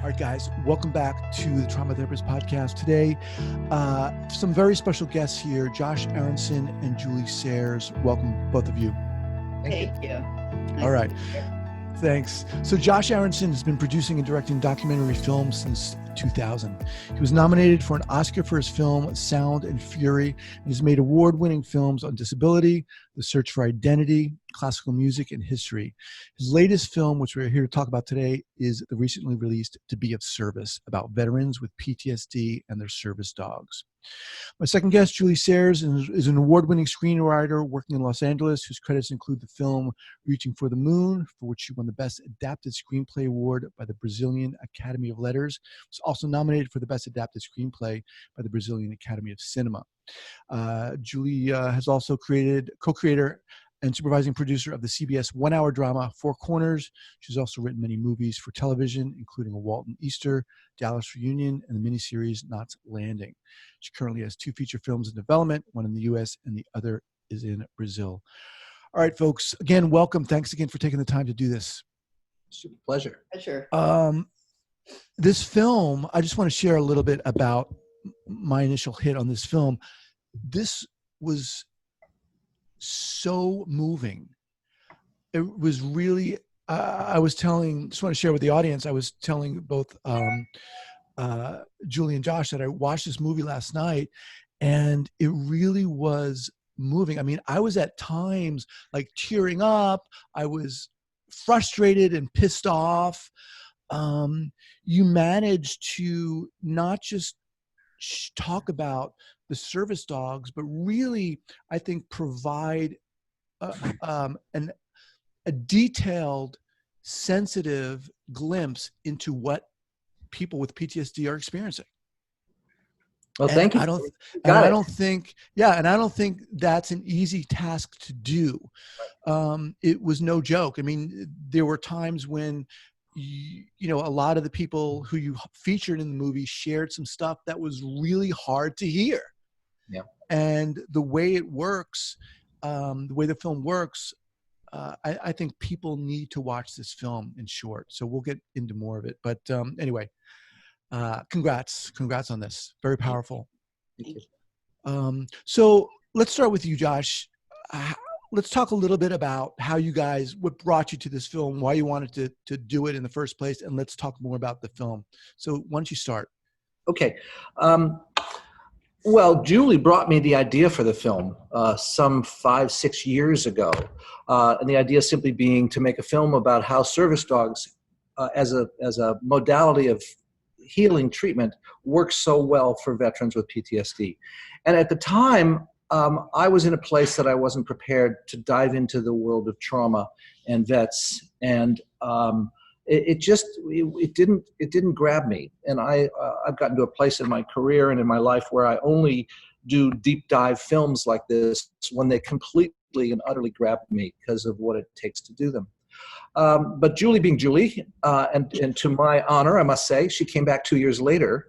All right, guys, welcome back to the Trauma Therapist Podcast. Today, some very special guests here, Josh Aronson and Julie Sayers. Welcome, both of you. Thank you. Nice. All right. Thanks. So Josh Aronson has been producing and directing documentary films since 2000. He was nominated for an Oscar for his film Sound and Fury and has made award-winning films on disability, the search for identity, classical music, and history. His latest film, which we're here to talk about today, is the recently released To Be of Service, about veterans with PTSD and their service dogs. My second guest, Julie Sayers, is an award-winning screenwriter working in Los Angeles, whose credits include the film Reaching for the Moon, for which she won the Best Adapted Screenplay Award by the Brazilian Academy of Letters. Was also nominated for the Best Adapted Screenplay by the Brazilian Academy of Cinema. Julie has also co-creator and supervising producer of the CBS one-hour drama Four Corners. She's also written many movies for television, including A Walton Easter, Dallas Reunion, and the miniseries Knots Landing. She currently has 2 feature films in development, one in the U.S. and the other is in Brazil. All right, folks, again, welcome. Thanks again for taking the time to do this. Super pleasure. Pleasure. This film, I just want to share a little bit about my initial hit on this film. This was so moving. It was really, just want to share with the audience, I was telling both Julie and Josh that I watched this movie last night and it really was moving. I mean, I was at times like tearing up. I was frustrated and pissed off. You managed to not just talk about the service dogs, but really, I think, provide a detailed, sensitive glimpse into what people with PTSD are experiencing. Well, thank you. I don't think that's an easy task to do. It was no joke. I mean, there were times when a lot of the people who you featured in the movie shared some stuff that was really hard to hear. Yeah. And the way it works, the way the film works, I think people need to watch this film in short. So we'll get into more of it. But anyway, congrats on this. Very powerful. Thank you. So let's start with you, Josh. Let's talk a little bit about what brought you to this film, why you wanted to do it in the first place, and let's talk more about the film. So why don't you start? Okay. Well, Julie brought me the idea for the film some 5-6 years ago. And the idea simply being to make a film about how service dogs, as a modality of healing treatment, works so well for veterans with PTSD. And at the time, I was in a place that I wasn't prepared to dive into the world of trauma and vets, and it didn't grab me. And I've gotten to a place in my career and in my life where I only do deep dive films like this when they completely and utterly grab me because of what it takes to do them. But Julie being Julie, and to my honor, I must say, she came back 2 years later.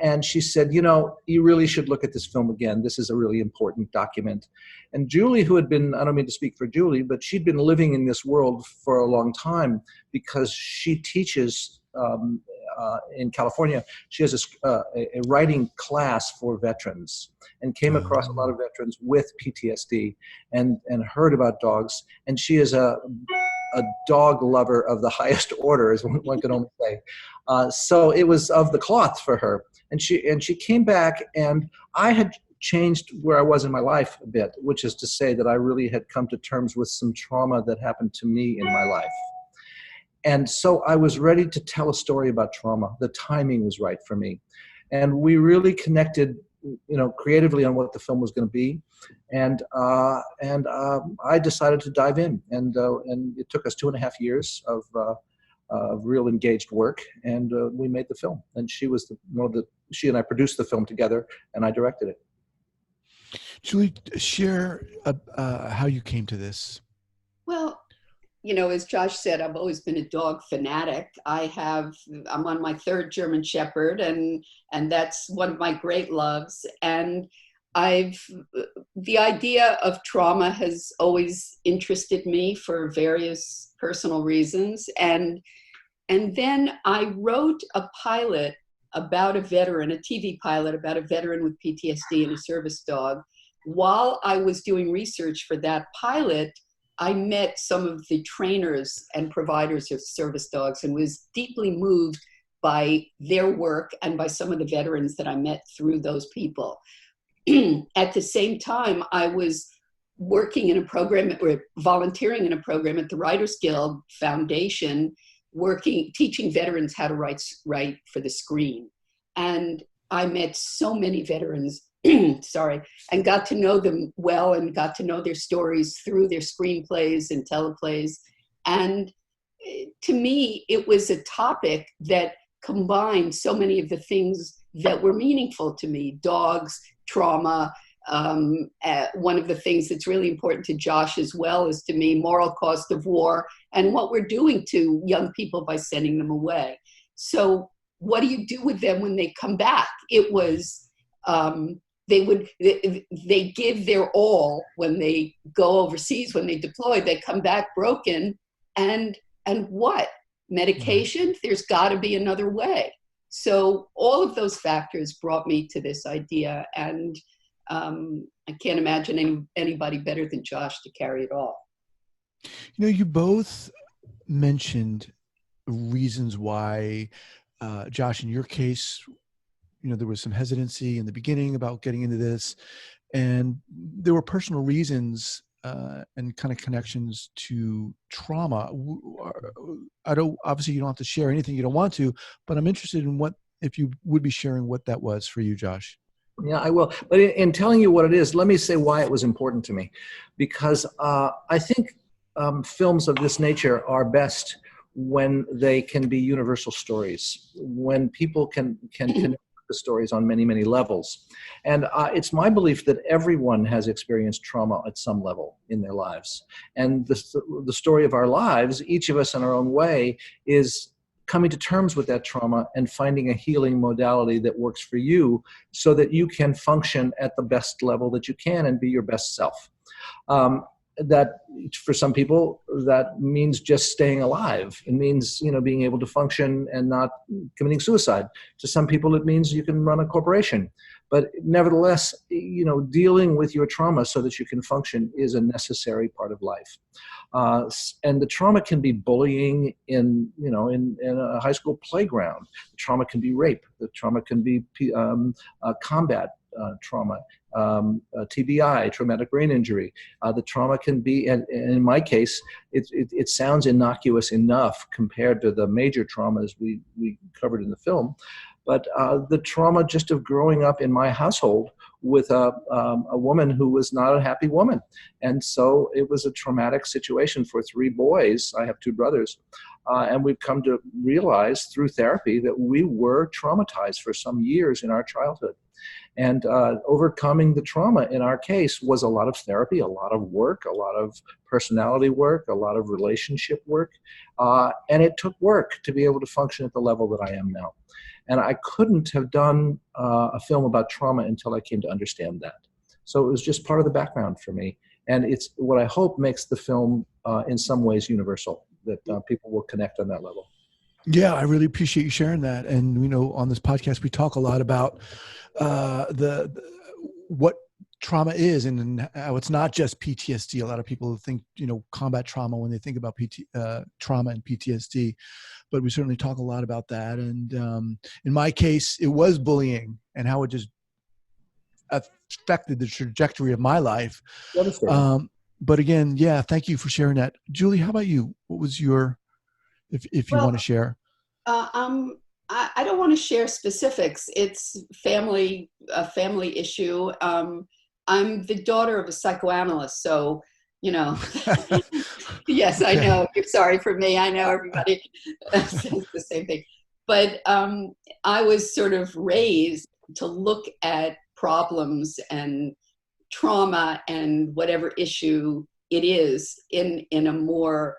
And she said, you really should look at this film again. This is a really important document. And Julie, who had been, I don't mean to speak for Julie, but she'd been living in this world for a long time because she teaches in California. She has a writing class for veterans and came across a lot of veterans with PTSD and heard about dogs. And she is a dog lover of the highest order, as one can only say. So it was of the cloth for her. And she came back, and I had changed where I was in my life a bit, which is to say that I really had come to terms with some trauma that happened to me in my life. And so I was ready to tell a story about trauma. The timing was right for me. And we really connected, creatively on what the film was going to be. And I decided to dive in. And it took us 2.5 years of real engaged work. And we made the film. And she and I produced the film together, and I directed it. Julie, share how you came to this. Well, as Josh said, I've always been a dog fanatic. I'm on my 3rd German Shepherd, and that's one of my great loves. And the idea of trauma has always interested me for various personal reasons. And And then I wrote a pilot about a veteran, a TV pilot about a veteran with PTSD and a service dog. While I was doing research for that pilot, I met some of the trainers and providers of service dogs and was deeply moved by their work and by some of the veterans that I met through those people. At the same time, I was working in a program or volunteering in a program at the Writers Guild Foundation, teaching veterans how to write for the screen. And I met so many veterans, and got to know them well and got to know their stories through their screenplays and teleplays. And to me, it was a topic that combined so many of the things that were meaningful to me: dogs, trauma. One of the things that's really important to Josh as well is, to me, moral cost of war and what we're doing to young people by sending them away. So what do you do with them when they come back? It was, they give their all when they go overseas, when they deploy. They come back broken, and what? Medication? There's got to be another way. So all of those factors brought me to this idea, and I can't imagine anybody better than Josh to carry it all. You know, you both mentioned reasons why, Josh, in your case, you know, there was some hesitancy in the beginning about getting into this, and there were personal reasons and kind of connections to trauma. Obviously you don't have to share anything you don't want to, but I'm interested in if you would be sharing what that was for you, Josh. Yeah, I will. But in telling you what it is, let me say why it was important to me. Because I think films of this nature are best when they can be universal stories, when people can connect the stories on many, many levels. And it's my belief that everyone has experienced trauma at some level in their lives. And the story of our lives, each of us in our own way, is coming to terms with that trauma and finding a healing modality that works for you so that you can function at the best level that you can and be your best self. That for some people, that means just staying alive. It means, you know, being able to function and not committing suicide. To some people, it means you can run a corporation. But nevertheless, you know, dealing with your trauma so that you can function is a necessary part of life. And the trauma can be bullying in a high school playground. The trauma can be rape. The trauma can be combat trauma, TBI, traumatic brain injury. The trauma can be, and in my case, it sounds innocuous enough compared to the major traumas we covered in the film. But the trauma just of growing up in my household with a woman who was not a happy woman. And so it was a traumatic situation for 3 boys. I have 2 brothers. And we've come to realize through therapy that we were traumatized for some years in our childhood. And overcoming the trauma in our case was a lot of therapy, a lot of work, a lot of personality work, a lot of relationship work. And it took work to be able to function at the level that I am now. And I couldn't have done a film about trauma until I came to understand that. So it was just part of the background for me. And it's what I hope makes the film in some ways universal, that people will connect on that level. Yeah, I really appreciate you sharing that. And, you know, on this podcast, we talk a lot about what trauma is, and how it's not just PTSD. A lot of people think, you know, combat trauma when they think about trauma and PTSD, but we certainly talk a lot about that. And in my case, it was bullying and how it just affected the trajectory of my life. But again, yeah, thank you for sharing that. Julie, how about you? What was your, if you want to share? I don't want to share specifics. It's a family issue. I'm the daughter of a psychoanalyst, so, you know, yes, I know. You're sorry for me. I know everybody says the same thing. But I was sort of raised to look at problems and trauma and whatever issue it is in a more,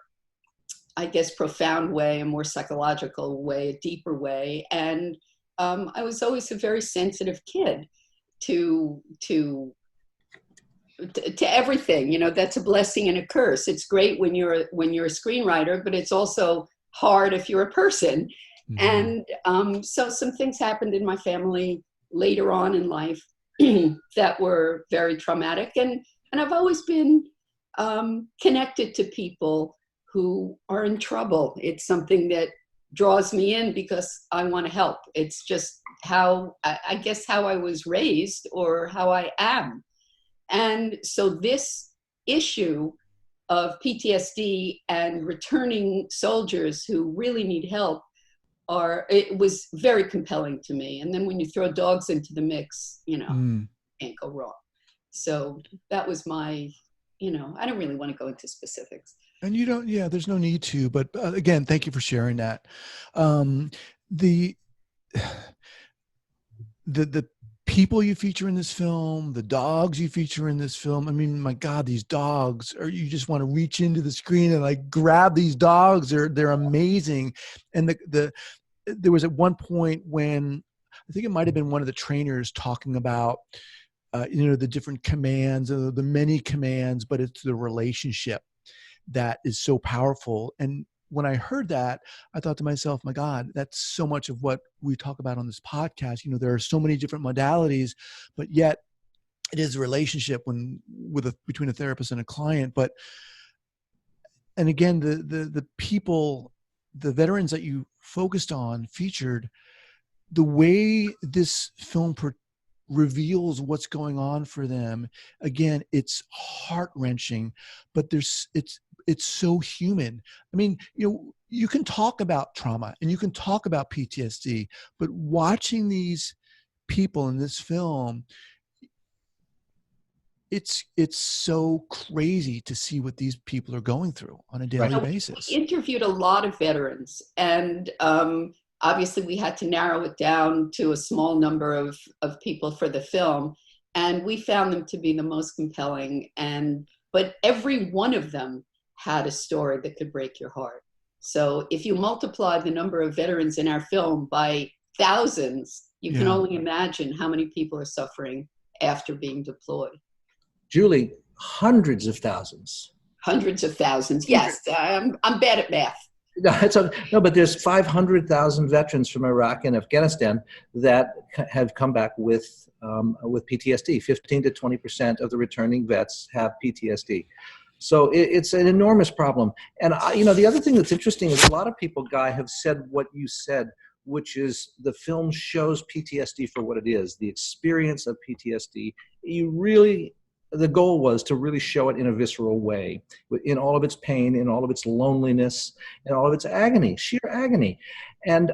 I guess, profound way, a more psychological way, a deeper way. And I was always a very sensitive kid to everything. You know, that's a blessing and a curse. It's great when you're a screenwriter, but it's also hard if you're a person. Mhm. And so some things happened in my family later on in life that were very traumatic. And I've always been connected to people who are in trouble. It's something that draws me in because I want to help. It's just how, I guess, how I was raised or how I am. And so this issue of PTSD and returning soldiers who really need help it was very compelling to me. And then when you throw dogs into the mix, Mm. can't go wrong. So that was my, I don't really want to go into specifics. And you don't, yeah, there's no need to, but again, thank you for sharing that. Um, the, the people you feature in this film, the dogs you feature in this film. I mean, my God, these dogs you just want to reach into the screen and like grab these dogs. They're amazing. And there was at one point when I think it might've been one of the trainers talking about, the different commands, the many commands, but it's the relationship that is so powerful. And when I heard that, I thought to myself, my God, that's so much of what we talk about on this podcast. There are so many different modalities, but yet it is a relationship between a therapist and a client. And again, the people, the veterans that you focused on, featured, the way this film reveals what's going on for them. Again, it's heart-wrenching, but it's so human. I mean, you can talk about trauma and you can talk about PTSD, but watching these people in this film, it's so crazy to see what these people are going through on a daily basis. We interviewed a lot of veterans, and obviously we had to narrow it down to a small number of people for the film, and we found them to be the most compelling. But every one of them had a story that could break your heart. So if you multiply the number of veterans in our film by thousands, you can only imagine how many people are suffering after being deployed. Julie, hundreds of thousands. Hundreds of thousands. Yes, I'm bad at math. No, but there's 500,000 veterans from Iraq and Afghanistan that have come back with PTSD. 15 to 20% of the returning vets have PTSD. So it's an enormous problem. And the other thing that's interesting is a lot of people, Guy, have said what you said, which is the film shows PTSD for what it is, the experience of PTSD. The goal was to really show it in a visceral way, in all of its pain, in all of its loneliness, in all of its agony, sheer agony. And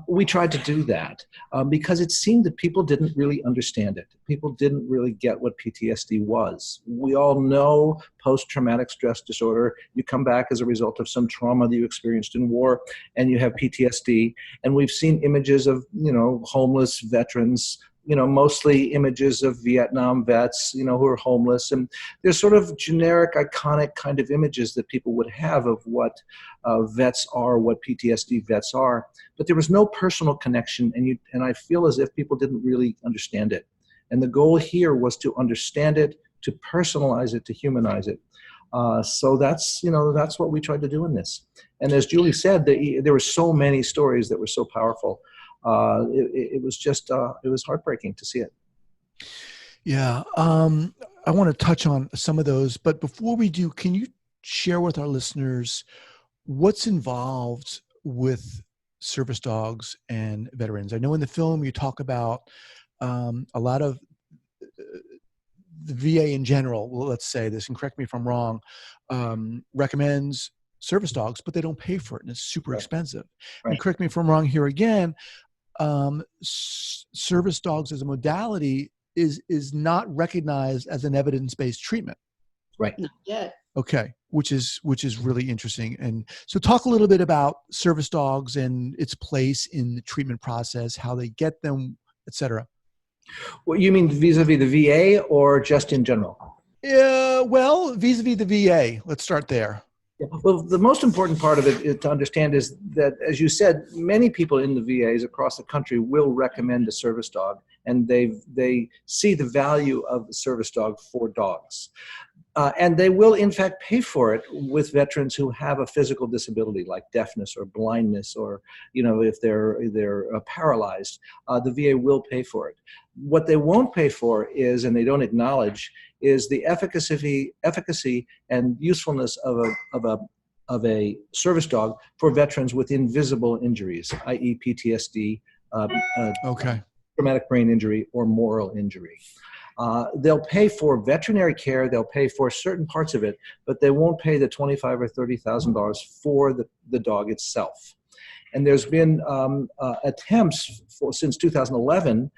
we tried to do that because it seemed that people didn't really understand it. People didn't really get what PTSD was. We all know post-traumatic stress disorder. You come back as a result of some trauma that you experienced in war, and you have PTSD. And we've seen images of, homeless veterans, mostly images of Vietnam vets, who are homeless. And there's sort of generic, iconic kind of images that people would have of what vets are, what PTSD vets are. But there was no personal connection, and I feel as if people didn't really understand it. And the goal here was to understand it, to personalize it, to humanize it. So that's what we tried to do in this. And as Julie said, there were so many stories that were so powerful. It was heartbreaking to see it. Yeah. I want to touch on some of those, but before we do, can you share with our listeners what's involved with service dogs and veterans? I know in the film you talk about a lot of the VA in general, well, let's say this, and correct me if I'm wrong, recommends service dogs, but they don't pay for it, and it's super expensive. Right. And correct me if I'm wrong here again, service dogs as a modality is not recognized as an evidence-based treatment. Right. Not yet. Okay. Which is really interesting. And so talk a little bit about service dogs and its place in the treatment process, how they get them, et cetera. Well, you mean vis-a-vis the VA or just in general? Well, vis-a-vis the VA. Let's start there. Yeah. Well, the most important part of it to understand is that, as you said, many people in the VAs across the country will recommend a service dog and they see the value of the service dog for dogs. And they will, in fact, pay for it with veterans who have a physical disability like deafness or blindness, or if they're paralyzed. The VA will pay for it. What they won't pay for is, and they don't acknowledge, is the efficacy and usefulness of a service dog for veterans with invisible injuries, i.e., PTSD, traumatic brain injury, or moral injury. They'll pay for veterinary care. They'll pay for certain parts of it, but they won't pay the $25,000 or $30,000 for the dog itself. And there's been attempts since 2011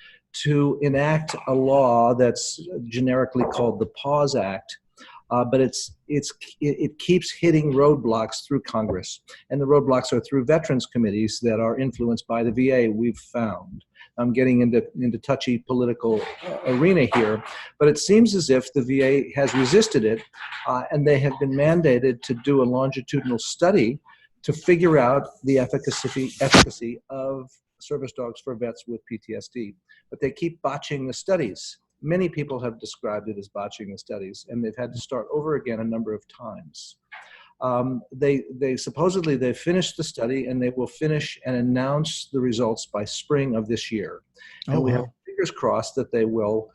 to enact a law that's generically called the PAWS Act, but it keeps hitting roadblocks through Congress, and the roadblocks are through veterans committees that are influenced by the VA. We've found. I'm getting into touchy political arena here, but it seems as if the VA has resisted it, and they have been mandated to do a longitudinal study to figure out the efficacy of service dogs for vets with PTSD. But they keep botching the studies. Many people have described it as botching the studies, and they've had to start over again a number of times. They supposedly they've finished the study, and they will finish and announce the results by spring of this year. And we have fingers crossed that they will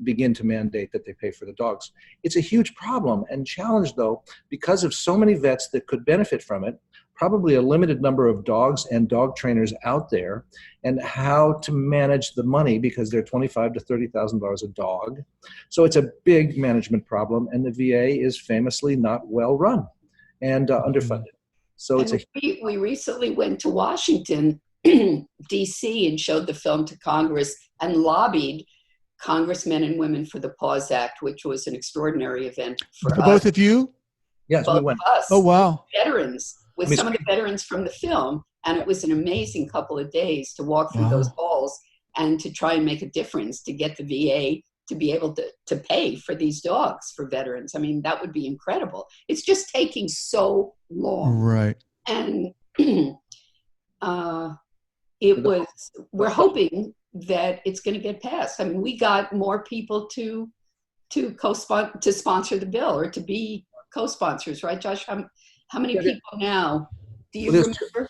begin to mandate that they pay for the dogs. It's a huge problem and challenge, though, because of so many vets that could benefit from it, probably a limited number of dogs and dog trainers out there, and how to manage the money, because they're $25,000 to $30,000 a dog. So it's a big management problem, and the VA is famously not well run and underfunded. So we recently went to Washington, D.C., and showed the film to Congress and lobbied congressmen and women for the PAWS Act, which was an extraordinary event for us. Both of you? Yes, both we went. Of us, oh, wow. Veterans, with some of the veterans from the film. And it was an amazing couple of days to walk through those halls and to try and make a difference to get the VA to be able to pay for these dogs for veterans. I mean, that would be incredible. It's just taking so long. Right. And we're hoping that it's going to get passed. I mean, we got more people to sponsor the bill, or to be co-sponsors, right, Josh? How many people now? Do you remember?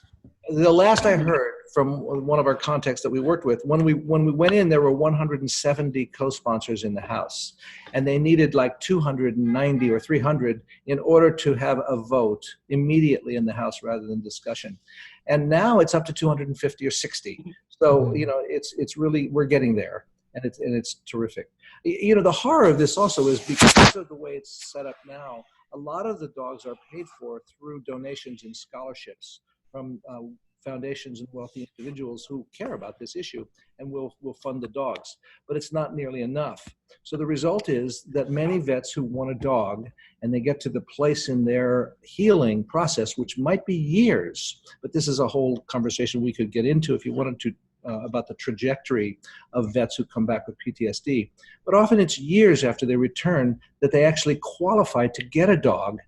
The last I heard from one of our contacts that we worked with, when we went in, there were 170 co-sponsors in the House, and they needed like 290 or 300 in order to have a vote immediately in the House rather than discussion. And now it's up to 250 or 60. So it's really, we're getting there, and it's terrific. The horror of this also is because of the way it's set up now. A lot of the dogs are paid for through donations and scholarships from foundations and wealthy individuals who care about this issue and will fund the dogs. But it's not nearly enough. So the result is that many vets who want a dog, and they get to the place in their healing process, which might be years, but this is a whole conversation we could get into if you wanted to, about the trajectory of vets who come back with PTSD. But often it's years after they return that they actually qualify to get a dog.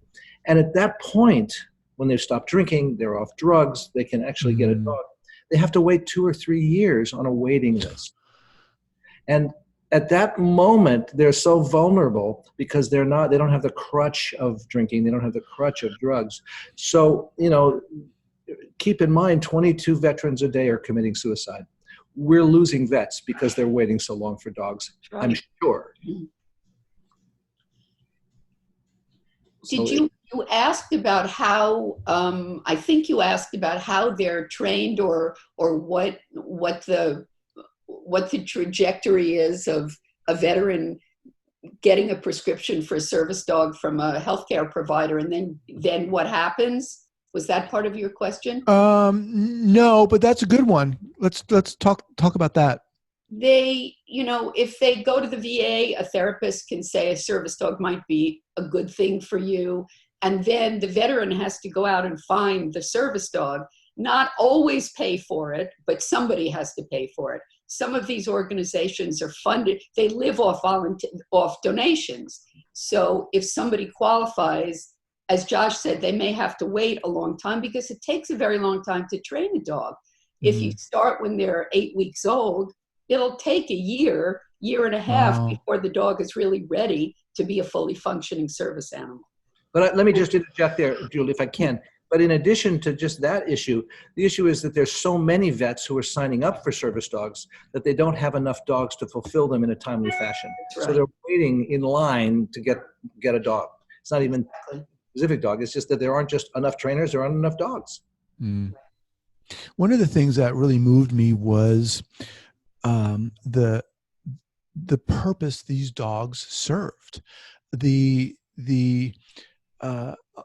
And at that point, when they've stopped drinking, they're off drugs, they can actually get a dog. They have to wait 2 or 3 years on a waiting list. And at that moment, they're so vulnerable because they don't have the crutch of drinking, they don't have the crutch of drugs. So, keep in mind, 22 veterans a day are committing suicide. We're losing vets because they're waiting so long for dogs, right. I'm sure. Did you asked about how, I think you asked about how they're trained, or what the trajectory is of a veteran getting a prescription for a service dog from a healthcare provider, and then what happens? Was that part of your question? No, but that's a good one. Let's talk about that. They, if they go to the VA, a therapist can say a service dog might be a good thing for you. And then the veteran has to go out and find the service dog, not always pay for it, but somebody has to pay for it. Some of these organizations are funded, they live off donations. So if somebody qualifies, as Josh said, they may have to wait a long time because it takes a very long time to train a dog. Mm-hmm. If you start when they're 8 weeks old, it'll take a year and a half Wow. before the dog is really ready to be a fully functioning service animal. But let me just interject there, Julie, if I can. But in addition to just that issue, the issue is that there's so many vets who are signing up for service dogs that they don't have enough dogs to fulfill them in a timely fashion. Right. So they're waiting in line to get a dog. It's not even a specific dog. It's just that there aren't just enough trainers, there aren't enough dogs. Mm. One of the things that really moved me was the purpose these dogs served.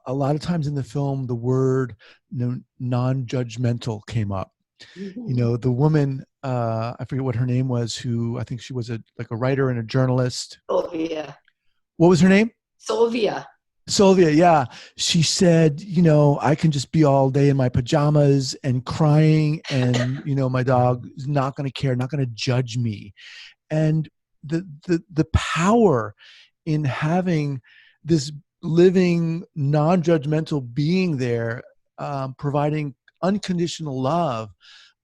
A lot of times in the film, the word non-judgmental came up. Mm-hmm. You know, the woman, I forget what her name was, who I think she was a writer and a journalist. Sylvia. What was her name? Sylvia, yeah. She said, you know, I can just be all day in my pajamas and crying, and, you know, my dog is not going to care, not going to judge me. And the power in having this living, non-judgmental being there, providing unconditional love,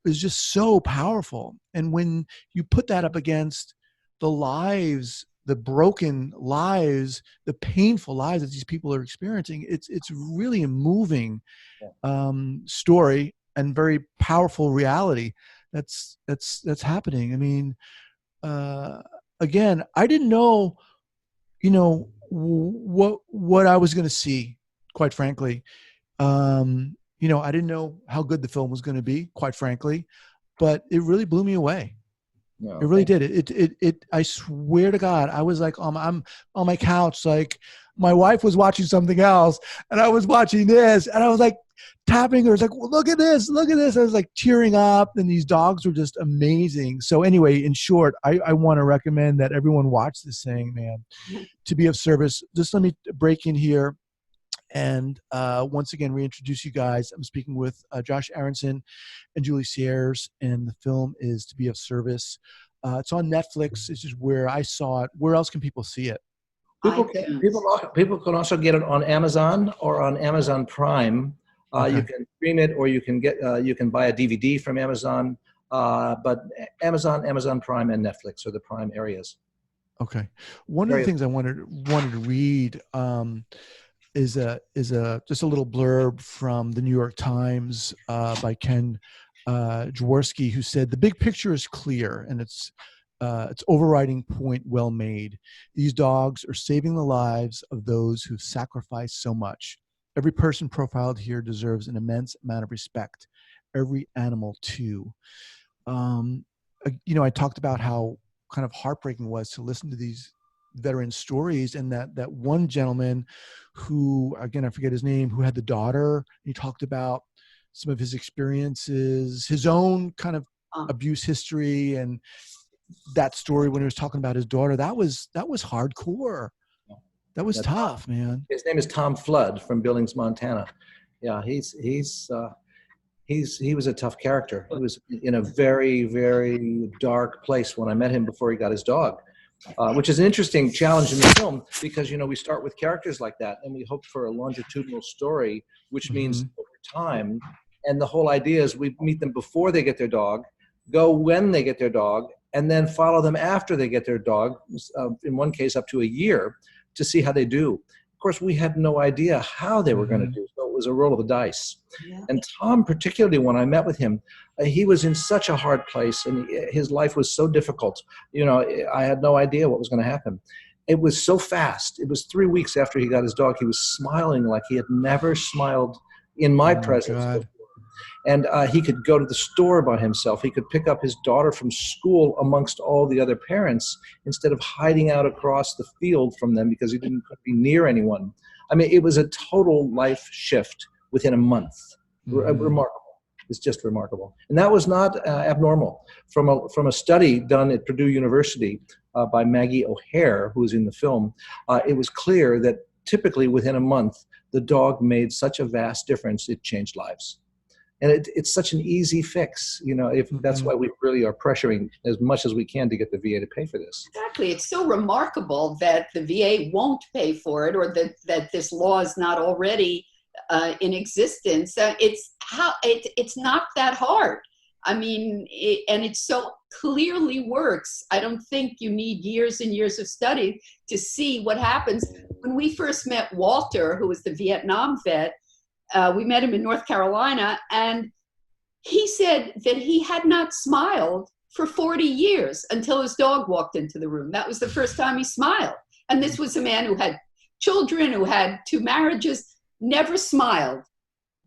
is just so powerful. And when you put that up against the lives, the broken lives, the painful lives that these people are experiencing, it's really a moving story and very powerful reality that's happening. I mean, again, I didn't know, you know, what I was going to see, quite frankly. You know, I didn't know how good the film was going to be, quite frankly, but it really blew me away. No, it really did. It I swear to God, I was like, I'm on my couch, like my wife was watching something else and I was watching this, and I was like tapping her. It's like, well, look at this. I was like tearing up, and these dogs were just amazing. So anyway, in short, I want to recommend that everyone watch this thing, man, to be of service. Just let me break in here and once again reintroduce you guys. I'm speaking with Josh Aronson and Julie Sierres, and the film is To Be of Service. It's on Netflix. This is where I saw it. Where else can people see it? People can also get it on Amazon or on Amazon Prime. Okay. You can stream it, or you can buy a DVD from Amazon. But Amazon Prime, and Netflix are the prime areas. Okay. One of the things I wanted to read is just a little blurb from the New York Times by Ken Jaworski, who said, "The big picture is clear, and its overriding point well made. These dogs are saving the lives of those who've sacrificed so much. Every person profiled here deserves an immense amount of respect. Every animal too." You know, I talked about how kind of heartbreaking it was to listen to these veteran stories, and that one gentleman who, again, I forget his name, who had the daughter. He talked about some of his experiences, his own kind of abuse history, and that story when he was talking about his daughter. That was hardcore. That was tough, man. His name is Tom Flood from Billings, Montana. Yeah, he was a tough character. He was in a very, very dark place when I met him before he got his dog, which is an interesting challenge in the film, because, you know, we start with characters like that and we hope for a longitudinal story, which means over time. And the whole idea is we meet them before they get their dog, go when they get their dog, and then follow them after they get their dog, in one case up to a year, to see how they do. Of course, we had no idea how they were going to do, so it was a roll of the dice. Yeah. And Tom, particularly when I met with him, he was in such a hard place, and his life was so difficult. You know, I had no idea what was going to happen. It was so fast. It was 3 weeks after he got his dog. He was smiling like he had never smiled in my presence before. And he could go to the store by himself. He could pick up his daughter from school amongst all the other parents instead of hiding out across the field from them because he didn't be near anyone. I mean, it was a total life shift within a month. Remarkable. It's just remarkable. And that was not abnormal. From a study done at Purdue University by Maggie O'Hare, who was in the film, it was clear that typically within a month, the dog made such a vast difference, it changed lives. And it's such an easy fix, you know, if that's why we really are pressuring as much as we can to get the VA to pay for this. Exactly. It's so remarkable that the VA won't pay for it, or that this law is not already in existence. It's not that hard. I mean, and it's so clearly works. I don't think you need years and years of study to see what happens. When we first met Walter, who was the Vietnam vet, we met him in North Carolina, and he said that he had not smiled for 40 years until his dog walked into the room. That was the first time he smiled. And this was a man who had children, who had 2 marriages, never smiled.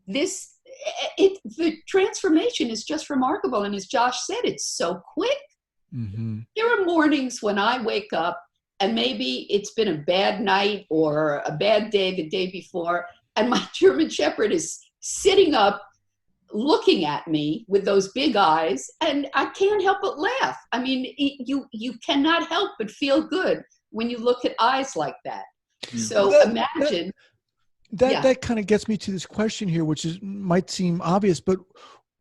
The transformation is just remarkable. And as Josh said, it's so quick. Mm-hmm. There are mornings when I wake up and maybe it's been a bad night or a bad day the day before, and my German Shepherd is sitting up looking at me with those big eyes, and I can't help but laugh. I mean, you cannot help but feel good when you look at eyes like that. So imagine. That kind of gets me to this question here, which might seem obvious, but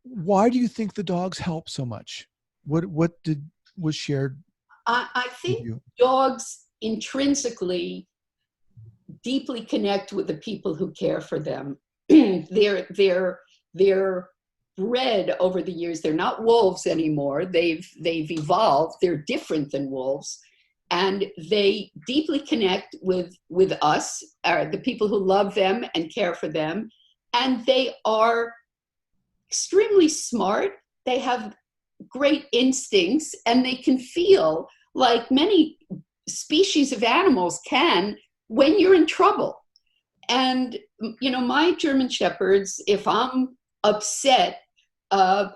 why do you think the dogs help so much? What was shared? I think dogs intrinsically deeply connect with the people who care for them. They're bred over the years. They're not wolves anymore. They've evolved. They're different than wolves. And they deeply connect with us, the people who love them and care for them. And they are extremely smart. They have great instincts, and they can feel like many species of animals can when you're in trouble. And, my German Shepherds, if I'm upset,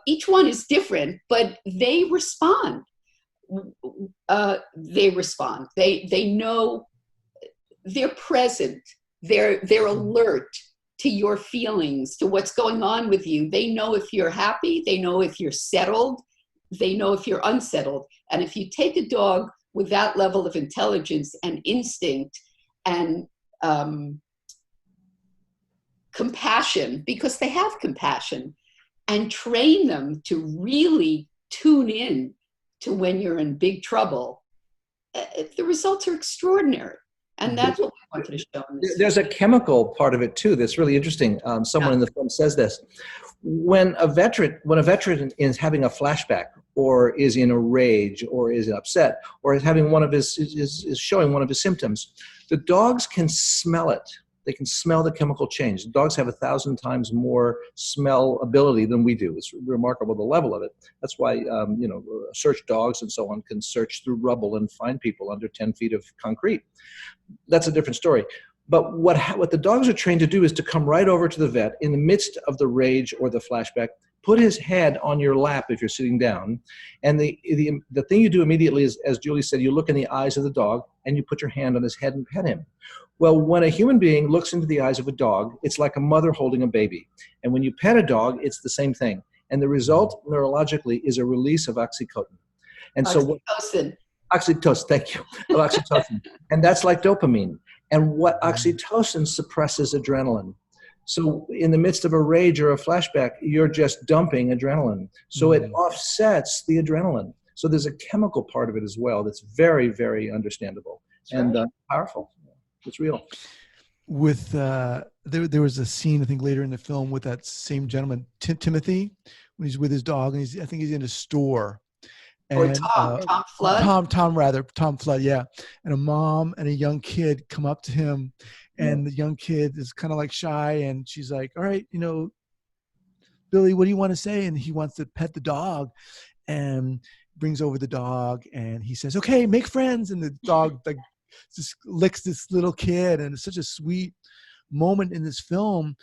each one is different, but they respond. They know, they're present. They're alert to your feelings, to what's going on with you. They know if you're happy. They know if you're settled. They know if you're unsettled. And if you take a dog with that level of intelligence and instinct and compassion, because they have compassion, and train them to really tune in to when you're in big trouble, the results are extraordinary. And that's what we wanted to show in this. There's a chemical part of it too that's really interesting. Someone in the film says this. When a veteran is having a flashback, or is in a rage, or is upset, or is having is showing one of his symptoms, the dogs can smell it. They can smell the chemical change. Dogs have 1,000 times more smell ability than we do. It's remarkable, the level of it. That's why, search dogs and so on can search through rubble and find people under 10 feet of concrete. That's a different story. But what the dogs are trained to do is to come right over to the vet in the midst of the rage or the flashback, put his head on your lap if you're sitting down. And the thing you do immediately is, as Julie said, you look in the eyes of the dog and you put your hand on his head and pet him. Well, when a human being looks into the eyes of a dog, it's like a mother holding a baby. And when you pet a dog, it's the same thing. And the result neurologically is a release of oxytocin. And oxytocin, thank you. Of oxytocin. And that's like dopamine. And what oxytocin suppresses adrenaline. So in the midst of a rage or a flashback, you're just dumping adrenaline. So it offsets the adrenaline. So there's a chemical part of it as well that's very, very understandable and powerful. It's real. With there was a scene, I think, later in the film with that same gentleman, Timothy, when he's with his dog, and I think he's in a store. And, Tom Flood? Tom Flood, yeah. And a mom and a young kid come up to him, and the young kid is kind of like shy, and she's like, all right, Billy, what do you want to say? And he wants to pet the dog, and brings over the dog, and he says, okay, make friends. And the dog just licks this little kid, and it's such a sweet moment in this film.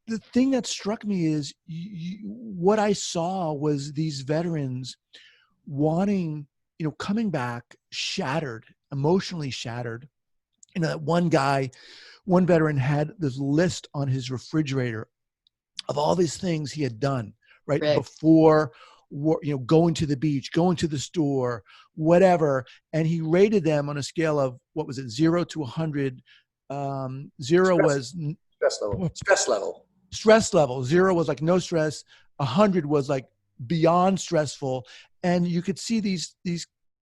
The thing that struck me is what I saw was these veterans wanting, coming back shattered, emotionally shattered. That one veteran had this list on his refrigerator of all these things he had done right before, going to the beach, going to the store, whatever. And he rated them on a scale of, 0 to 100. 0 was stress level. 0 was like no stress. 100 was like beyond stressful. And you could see these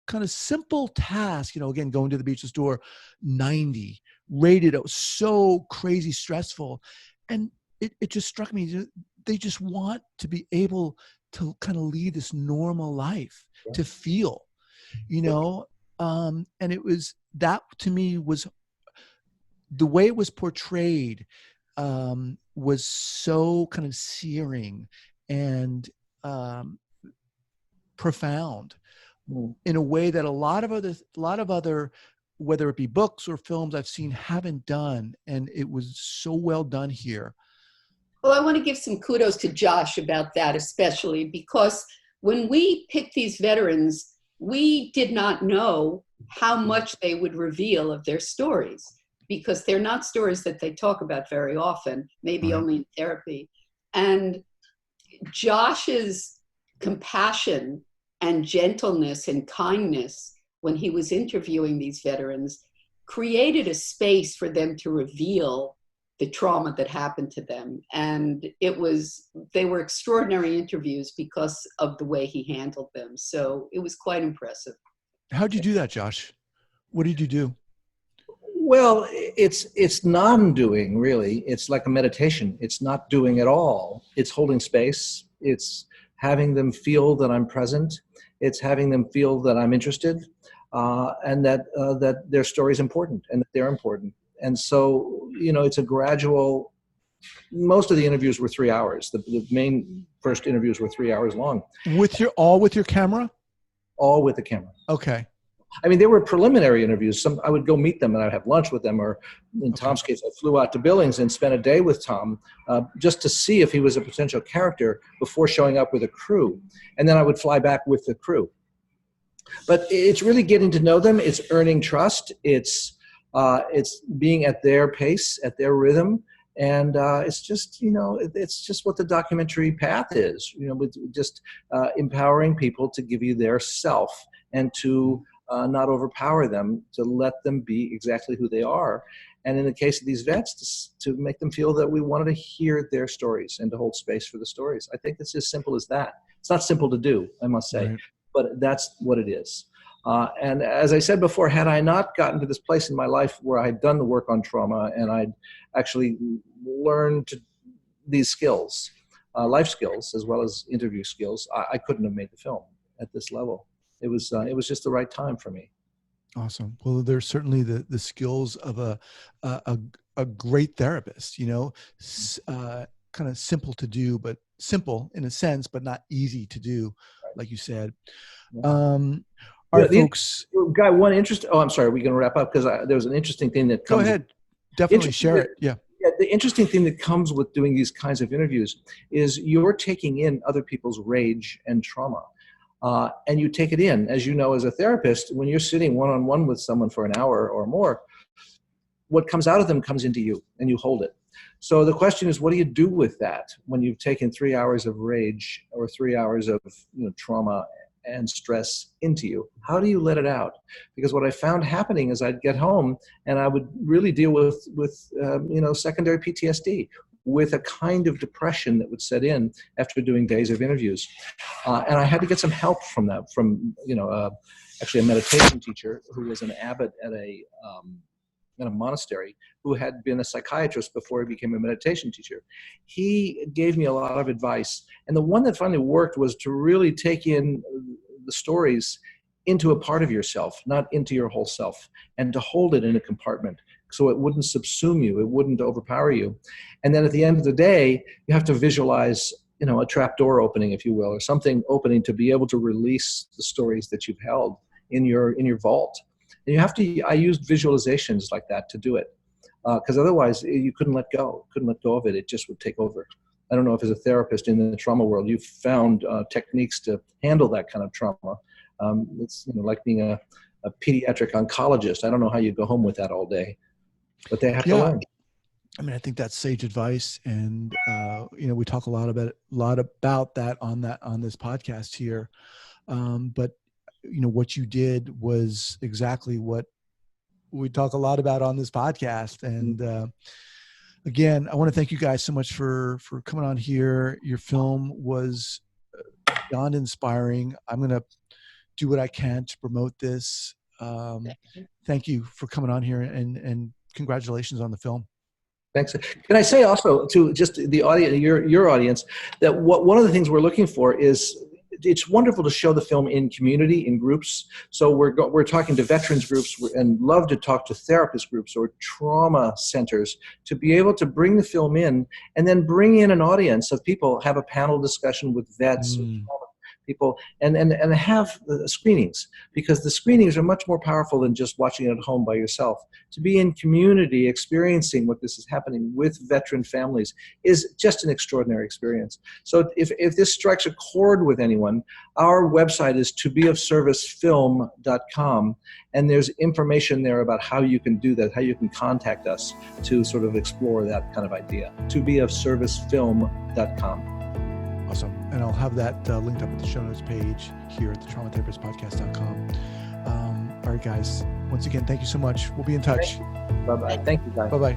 kind of simple tasks, again, going to the beach, the store, 90 rated. It was so crazy stressful. And it just struck me, they just want to be able to kind of lead this normal life, to feel, you know, and it was, that to me was the way it was portrayed, was so kind of searing and profound in a way that a lot of other, whether it be books or films I've seen, haven't done. And it was so well done here. Well, I want to give some kudos to Josh about that, especially because when we picked these veterans, we did not know how much they would reveal of their stories, because they're not stories that they talk about very often, maybe only in therapy. And Josh's compassion and gentleness and kindness when he was interviewing these veterans created a space for them to reveal the trauma that happened to them. And they were extraordinary interviews because of the way he handled them. So it was quite impressive. How'd you do that, Josh? What did you do? Well, it's non-doing, really. It's like a meditation. It's not doing at all. It's holding space. It's having them feel that I'm present. It's having them feel that I'm interested, and that their story is important and that they're important. And so, you know, it's a gradual. Most of the interviews were 3 hours. The main first interviews were 3 hours long. With your camera? All with the camera. Okay. I mean, they were preliminary interviews. I would go meet them and I'd have lunch with them, or in Tom's case, I flew out to Billings and spent a day with Tom just to see if he was a potential character before showing up with a crew. And then I would fly back with the crew. But it's really getting to know them. It's earning trust. It's being at their pace, at their rhythm. And it's just, you know, it's just what the documentary path is, you know, with just empowering people to give you their self and to not overpower them, to let them be exactly who they are. And in the case of these vets, to make them feel that we wanted to hear their stories and to hold space for the stories. I think it's as simple as that. It's not simple to do, I must say, but that's what it is. And as I said before, had I not gotten to this place in my life where I had done the work on trauma and I'd actually learned these skills, life skills, as well as interview skills, I couldn't have made the film at this level. It was just the right time for me. Awesome. Well, there's certainly the skills of a great therapist, you know, kind of simple to do, but simple in a sense, but not easy to do, like you said. All right, folks. Guy, one interest. Oh, I'm sorry. We're going to wrap up because there was an interesting thing that comes. Go ahead. Definitely share it. Yeah. The interesting thing that comes with doing these kinds of interviews is you're taking in other people's rage and trauma. And you take it in, as you know, as a therapist, when you're sitting one-on-one with someone for an hour or more, what comes out of them comes into you and you hold it. So the question is, what do you do with that when you've taken 3 hours of rage or 3 hours of trauma and stress into you? How do you let it out? Because what I found happening is I'd get home and I would really deal with secondary PTSD, with a kind of depression that would set in after doing days of interviews. And I had to get some help from that, from actually a meditation teacher who was an abbot at a monastery, who had been a psychiatrist before he became a meditation teacher. He gave me a lot of advice. And the one that finally worked was to really take in the stories into a part of yourself, not into your whole self, and to hold it in a compartment so it wouldn't subsume you, it wouldn't overpower you. And then at the end of the day, you have to visualize, a trap door opening, if you will, or something opening to be able to release the stories that you've held in your vault. And I used visualizations like that to do it, because otherwise you couldn't let go of it. It just would take over. I don't know if as a therapist in the trauma world, you've found techniques to handle that kind of trauma. It's like being a pediatric oncologist. I don't know how you go home with that all day, but they have to learn. I mean, I think that's sage advice, and we talk a lot about that on this podcast here. But what you did was exactly what we talk a lot about on this podcast. And again, I want to thank you guys so much for coming on here. Your film was beyond inspiring. I'm going to do what I can to promote this. Thank you for coming on here, and congratulations on the film. Thanks. Can I say also to just the audience, your audience, that one of the things we're looking for is, it's wonderful to show the film in community, in groups. So we're talking to veterans groups and love to talk to therapist groups or trauma centers to be able to bring the film in and then bring in an audience of people, have a panel discussion with vets, with trauma people, and have screenings, because the screenings are much more powerful than just watching it at home by yourself. To be in community, experiencing what this is happening with veteran families is just an extraordinary experience. So if this strikes a chord with anyone, our website is tobeofservicefilm.com, and there's information there about how you can do that, how you can contact us to sort of explore that kind of idea. tobeofservicefilm.com. Awesome. And I'll have that linked up at the show notes page here at the traumatherapistpodcast.com. All right, guys. Once again, thank you so much. We'll be in touch. Bye-bye. Thank you, guys. Bye-bye.